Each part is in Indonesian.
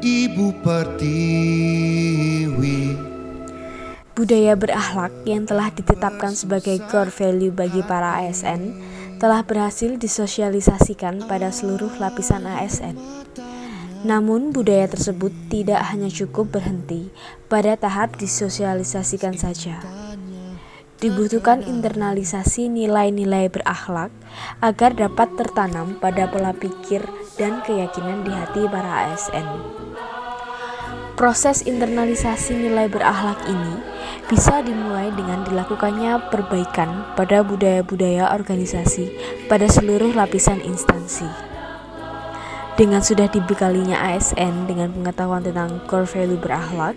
Ibu Pertiwi. Budaya berakhlak yang telah ditetapkan sebagai core value bagi para ASN telah berhasil disosialisasikan pada seluruh lapisan ASN. Namun budaya tersebut tidak hanya cukup berhenti pada tahap disosialisasikan saja. Dibutuhkan internalisasi nilai-nilai berakhlak agar dapat tertanam pada pola pikir dan keyakinan di hati para ASN. Proses internalisasi nilai berakhlak ini bisa dimulai dengan dilakukannya perbaikan pada budaya-budaya organisasi pada seluruh lapisan instansi. Dengan sudah dibekalinya ASN dengan pengetahuan tentang core value berakhlak,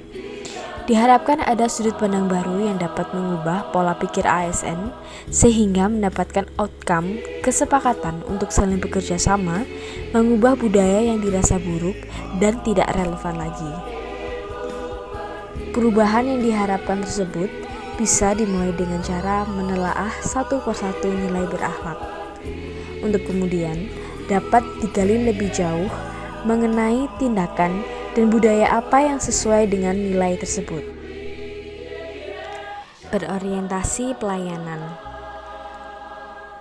diharapkan ada sudut pandang baru yang dapat mengubah pola pikir ASN sehingga mendapatkan outcome kesepakatan untuk saling bekerja sama, mengubah budaya yang dirasa buruk dan tidak relevan lagi. Perubahan yang diharapkan tersebut bisa dimulai dengan cara menelaah satu persatu nilai berakhlak, untuk kemudian dapat digali lebih jauh mengenai tindakan dan budaya apa yang sesuai dengan nilai tersebut. Berorientasi pelayanan.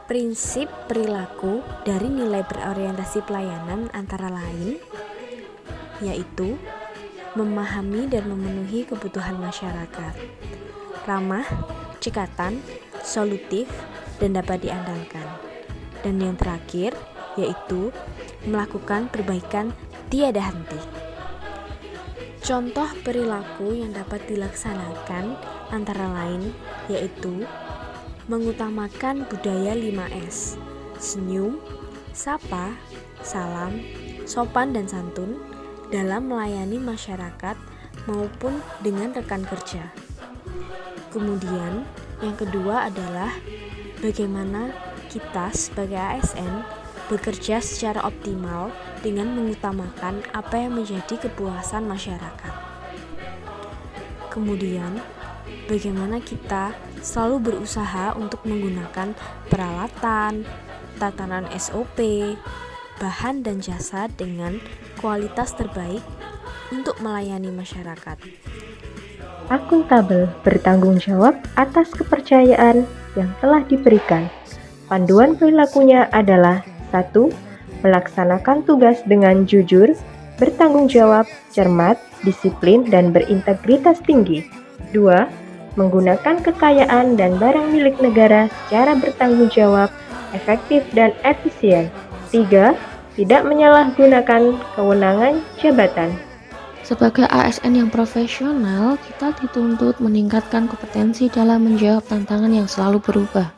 Prinsip perilaku dari nilai berorientasi pelayanan antara lain yaitu memahami dan memenuhi kebutuhan masyarakat, ramah, cekatan, solutif, dan dapat diandalkan. Dan yang terakhir yaitu melakukan perbaikan tiada henti. Contoh perilaku yang dapat dilaksanakan antara lain yaitu mengutamakan budaya 5S, senyum, sapa, salam, sopan dan santun dalam melayani masyarakat maupun dengan rekan kerja. Kemudian yang kedua adalah bagaimana kita sebagai ASN bekerja secara optimal dengan mengutamakan apa yang menjadi kepuasan masyarakat. Kemudian, bagaimana kita selalu berusaha untuk menggunakan peralatan, tatanan SOP, bahan dan jasa dengan kualitas terbaik untuk melayani masyarakat. Akuntabel, bertanggung jawab atas kepercayaan yang telah diberikan. Panduan perilakunya adalah 1. Melaksanakan tugas dengan jujur, bertanggung jawab, cermat, disiplin, dan berintegritas tinggi. 2. Menggunakan kekayaan dan barang milik negara secara bertanggung jawab, efektif, dan efisien. 3. Tidak menyalahgunakan kewenangan jabatan. Sebagai ASN yang profesional, kita dituntut meningkatkan kompetensi dalam menjawab tantangan yang selalu berubah.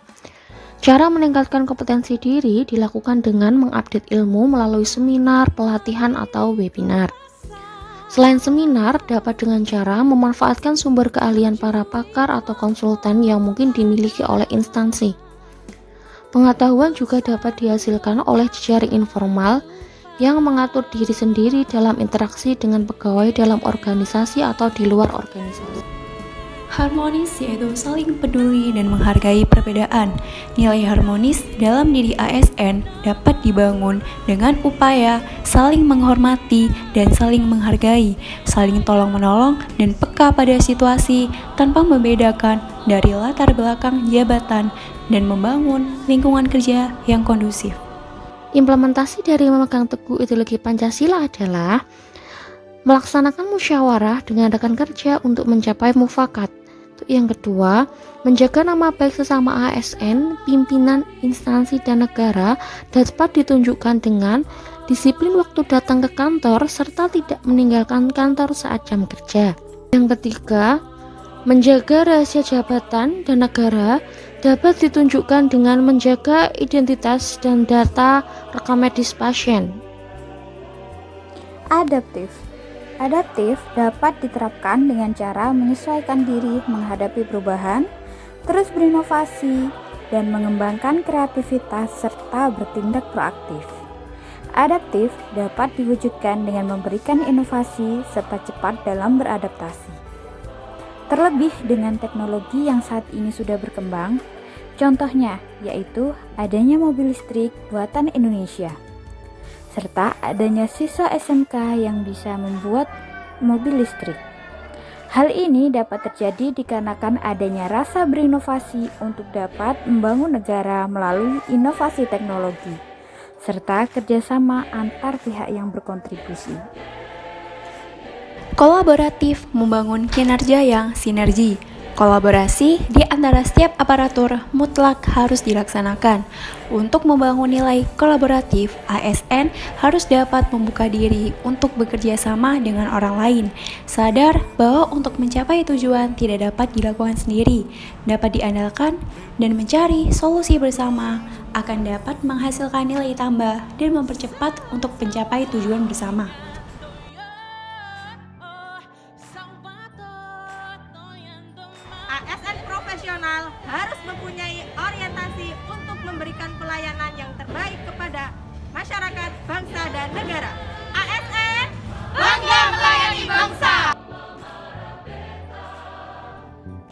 Cara meningkatkan kompetensi diri dilakukan dengan mengupdate ilmu melalui seminar, pelatihan, atau webinar. Selain seminar, dapat dengan cara memanfaatkan sumber keahlian para pakar atau konsultan yang mungkin dimiliki oleh instansi. Pengetahuan juga dapat dihasilkan oleh jejaring informal yang mengatur diri sendiri dalam interaksi dengan pegawai dalam organisasi atau di luar organisasi. Harmonis yaitu saling peduli dan menghargai perbedaan. Nilai harmonis dalam diri ASN dapat dibangun dengan upaya saling menghormati dan saling menghargai, saling tolong-menolong dan peka pada situasi tanpa membedakan dari latar belakang jabatan dan membangun lingkungan kerja yang kondusif. Implementasi dari memegang teguh ideologi Pancasila adalah melaksanakan musyawarah dengan rekan kerja untuk mencapai mufakat. Yang kedua, menjaga nama baik sesama ASN, pimpinan, instansi, dan negara dapat ditunjukkan dengan disiplin waktu datang ke kantor serta tidak meninggalkan kantor saat jam kerja. Yang ketiga, menjaga rahasia jabatan dan negara dapat ditunjukkan dengan menjaga identitas dan data rekam medis pasien. Adaptif dapat diterapkan dengan cara menyesuaikan diri menghadapi perubahan, terus berinovasi, dan mengembangkan kreativitas serta bertindak proaktif. Adaptif dapat diwujudkan dengan memberikan inovasi serta cepat dalam beradaptasi. Terlebih dengan teknologi yang saat ini sudah berkembang, contohnya yaitu adanya mobil listrik buatan Indonesia. serta adanya siswa SMK yang bisa membuat mobil listrik. Hal ini dapat terjadi dikarenakan adanya rasa berinovasi untuk dapat membangun negara melalui inovasi teknologi, serta kerjasama antar pihak yang berkontribusi. Kolaboratif membangun kinerja yang sinergi. Kolaborasi di antara setiap aparatur mutlak harus dilaksanakan. Untuk membangun nilai kolaboratif, ASN harus dapat membuka diri untuk bekerja sama dengan orang lain. Sadar bahwa untuk mencapai tujuan tidak dapat dilakukan sendiri, dapat diandalkan, dan mencari solusi bersama akan dapat menghasilkan nilai tambah dan mempercepat untuk mencapai tujuan bersama.